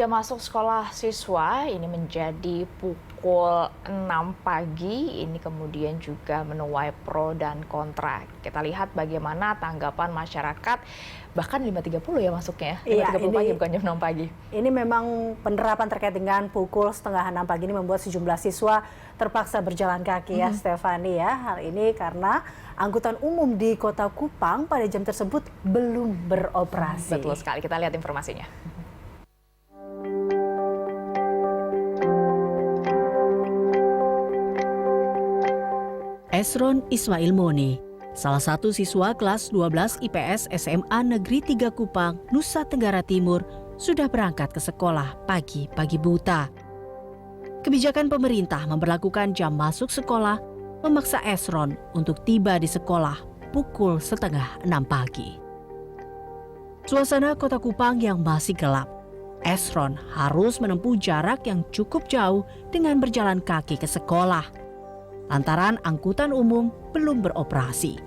Jam masuk sekolah siswa ini menjadi pukul 6 pagi, ini kemudian juga menuai pro dan kontra. Kita lihat bagaimana tanggapan masyarakat, bahkan 5.30 ya masuknya, Iya, 5.30 pagi bukan jam 6 pagi. Ini memang penerapan terkait dengan pukul setengah 6 pagi ini membuat sejumlah siswa terpaksa berjalan kaki ya Stefani ya. Hal ini karena angkutan umum di Kota Kupang pada jam tersebut belum beroperasi. Betul sekali, kita lihat informasinya. Esron Ismail Moni, salah satu siswa kelas 12 IPS SMA Negeri 3 Kupang, Nusa Tenggara Timur, sudah berangkat ke sekolah pagi buta. Kebijakan pemerintah memberlakukan jam masuk sekolah memaksa Esron untuk tiba di sekolah pukul setengah 6 pagi. Suasana Kota Kupang yang masih gelap, Esron harus menempuh jarak yang cukup jauh dengan berjalan kaki ke sekolah lantaran angkutan umum belum beroperasi.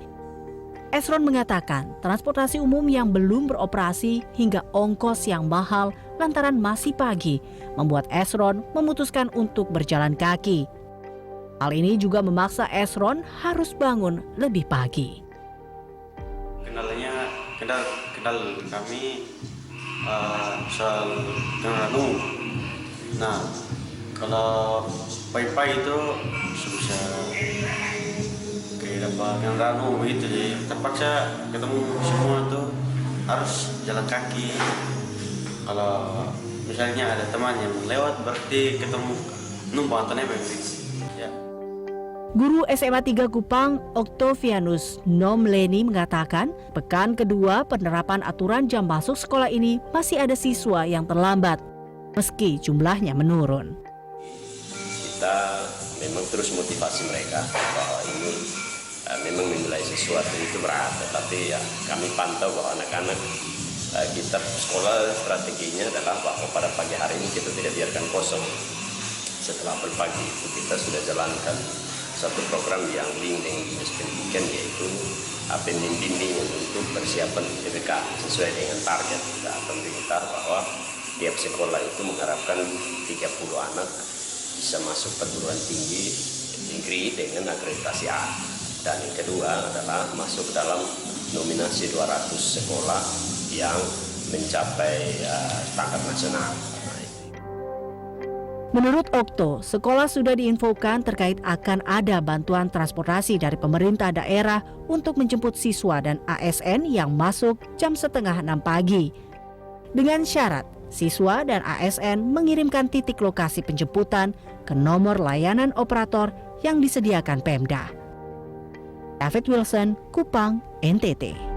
Esron mengatakan transportasi umum yang belum beroperasi hingga ongkos yang mahal lantaran masih pagi membuat Esron memutuskan untuk berjalan kaki. Hal ini juga memaksa Esron harus bangun lebih pagi. Kendal kami soal kendaraan. Nah, kalau pagi-pagi itu susah kayak dapat kendaraan itu, jadi terpaksa ketemu semua tuh harus jalan kaki. Kalau misalnya ada teman yang lewat berarti ketemu numpang atau nebeng ya. Guru SMA 3 Kupang, Octavianus Nomleni mengatakan, pekan kedua penerapan aturan jam masuk sekolah ini masih ada siswa yang terlambat, meski jumlahnya menurun. Kita memang terus motivasi mereka bahwa ini memang memulai sesuatu itu berat, tetapi ya kami pantau bahwa anak-anak kita sekolah strateginya adalah bahwa pada pagi hari ini kita tidak biarkan kosong. Setelah apel pagi itu kita sudah jalankan satu program yang link dengan dinas pendidikan, yaitu pembimbing untuk persiapan PPK sesuai dengan target pemerintah bahwa tiap sekolah itu mengharapkan 30 anak bisa masuk perguruan tinggi negeri dengan akreditasi A. Dan yang kedua adalah masuk dalam nominasi 200 sekolah yang mencapai standar nasional. Menurut Okto, sekolah sudah diinfokan terkait akan ada bantuan transportasi dari pemerintah daerah untuk menjemput siswa dan ASN yang masuk jam setengah 6 pagi. Dengan syarat, siswa dan ASN mengirimkan titik lokasi penjemputan ke nomor layanan operator yang disediakan Pemda. David Wilson, Kupang, NTT.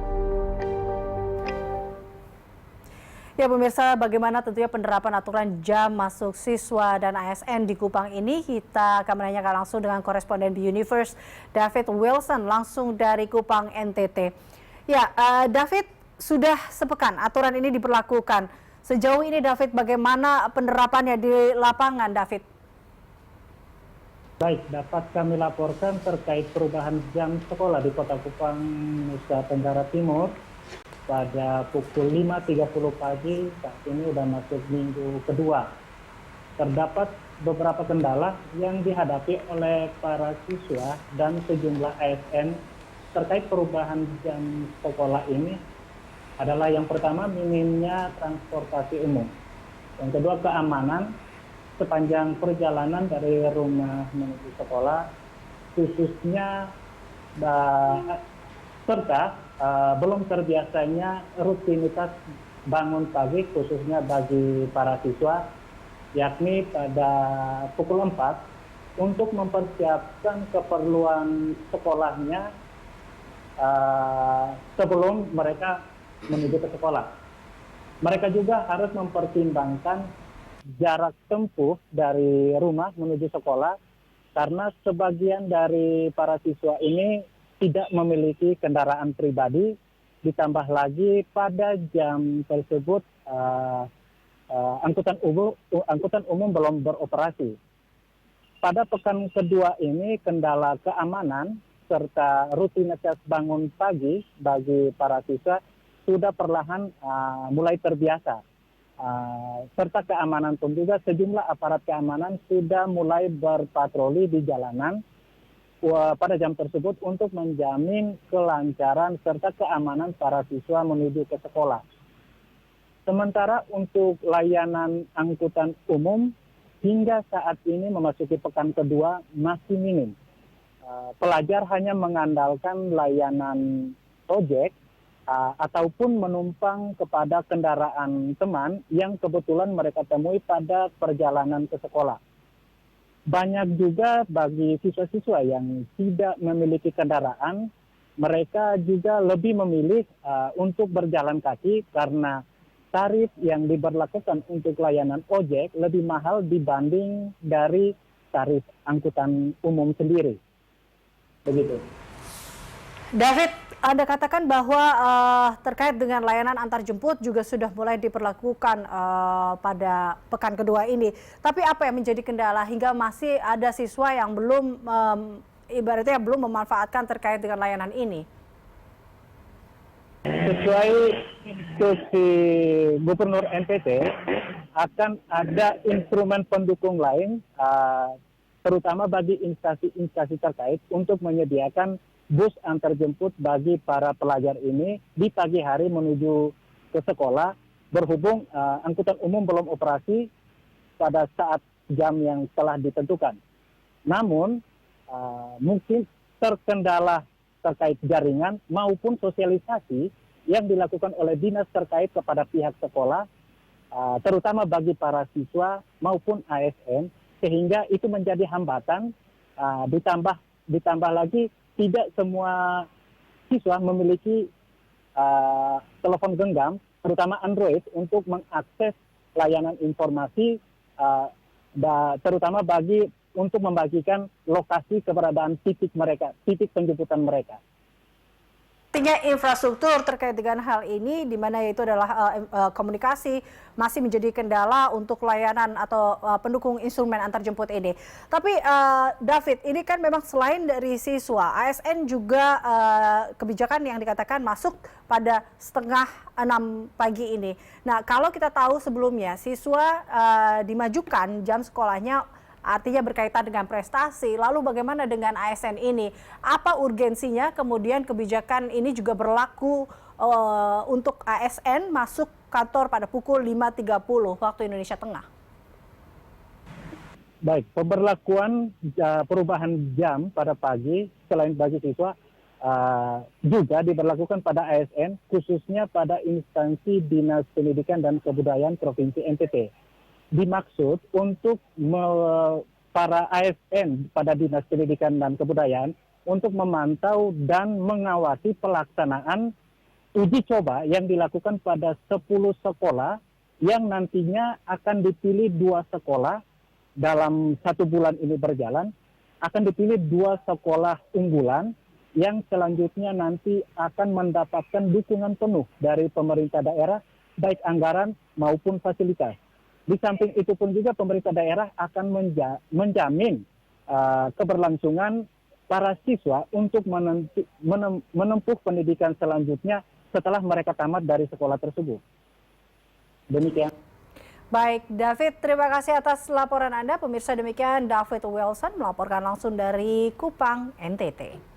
Ya pemirsa, bagaimana tentunya penerapan aturan jam masuk siswa dan ASN di Kupang ini? Kita akan menanyakan langsung dengan koresponden di Universe, David Wilson, langsung dari Kupang, NTT. Ya, David, sudah sepekan aturan ini diberlakukan. Sejauh ini, David, bagaimana penerapannya di lapangan, David? Baik, dapat kami laporkan terkait perubahan jam sekolah di Kota Kupang, Nusa Tenggara Timur. Pada pukul 5.30 pagi, saat ini sudah masuk minggu kedua. Terdapat beberapa kendala yang dihadapi oleh para siswa dan sejumlah ASN terkait perubahan jam sekolah ini adalah yang pertama minimnya transportasi umum. Yang kedua keamanan sepanjang perjalanan dari rumah menuju sekolah, khususnya serta belum terbiasanya rutinitas bangun pagi khususnya bagi para siswa, yakni pada pukul 4 untuk mempersiapkan keperluan sekolahnya sebelum mereka menuju ke sekolah. Mereka juga harus mempertimbangkan jarak tempuh dari rumah menuju sekolah karena sebagian dari para siswa ini tidak memiliki kendaraan pribadi, ditambah lagi pada jam tersebut angkutan umum belum beroperasi. Pada pekan kedua ini kendala keamanan serta rutinitas bangun pagi bagi para siswa sudah perlahan mulai terbiasa. serta keamanan pun juga sejumlah aparat keamanan sudah mulai berpatroli di jalanan pada jam tersebut untuk menjamin kelancaran serta keamanan para siswa menuju ke sekolah. Sementara untuk layanan angkutan umum hingga saat ini memasuki pekan kedua masih minim. Pelajar hanya mengandalkan layanan ojek ataupun menumpang kepada kendaraan teman yang kebetulan mereka temui pada perjalanan ke sekolah. Banyak juga bagi siswa-siswa yang tidak memiliki kendaraan, mereka juga lebih memilih untuk berjalan kaki karena tarif yang diberlakukan untuk layanan ojek lebih mahal dibanding dari tarif angkutan umum sendiri. Begitu. David, Anda katakan bahwa terkait dengan layanan antarjemput juga sudah mulai diberlakukan pada pekan kedua ini. Tapi apa yang menjadi kendala hingga masih ada siswa yang belum ibaratnya belum memanfaatkan terkait dengan layanan ini? Sesuai instruksi Gubernur NTT, akan ada instrumen pendukung lain, terutama bagi instansi terkait untuk menyediakan bus antarjemput bagi para pelajar ini di pagi hari menuju ke sekolah, berhubung angkutan umum belum operasi pada saat jam yang telah ditentukan. Namun, mungkin terkendala terkait jaringan maupun sosialisasi yang dilakukan oleh dinas terkait kepada pihak sekolah, terutama bagi para siswa maupun ASN, sehingga itu menjadi hambatan. Ditambah lagi tidak semua siswa memiliki telepon genggam, terutama Android, untuk mengakses layanan informasi, terutama untuk membagikan lokasi keberadaan titik penjemputan mereka. Artinya infrastruktur terkait dengan hal ini, di mana itu adalah komunikasi masih menjadi kendala untuk layanan atau pendukung instrumen antarjemput ini. Tapi David, ini kan memang selain dari siswa, ASN juga kebijakan yang dikatakan masuk pada 5:30 pagi ini. Nah, kalau kita tahu sebelumnya siswa dimajukan jam sekolahnya, artinya berkaitan dengan prestasi. Lalu bagaimana dengan ASN ini? Apa urgensinya kemudian kebijakan ini juga berlaku untuk ASN masuk kantor pada pukul 5.30 waktu Indonesia Tengah? Baik, pemberlakuan perubahan jam pada pagi selain bagi siswa juga diberlakukan pada ASN, khususnya pada instansi Dinas Pendidikan dan Kebudayaan Provinsi NTT. Dimaksud untuk para ASN pada Dinas Pendidikan dan Kebudayaan untuk memantau dan mengawasi pelaksanaan uji coba yang dilakukan pada 10 sekolah yang nantinya akan dipilih 2 sekolah dalam 1 bulan ini berjalan, akan dipilih 2 sekolah unggulan yang selanjutnya nanti akan mendapatkan dukungan penuh dari pemerintah daerah, baik anggaran maupun fasilitas. Di samping itu pun juga pemerintah daerah akan menjamin keberlangsungan para siswa untuk menempuh pendidikan selanjutnya setelah mereka tamat dari sekolah tersebut. Demikian. Baik, David, terima kasih atas laporan Anda. Pemirsa, demikian David Wilson melaporkan langsung dari Kupang, NTT.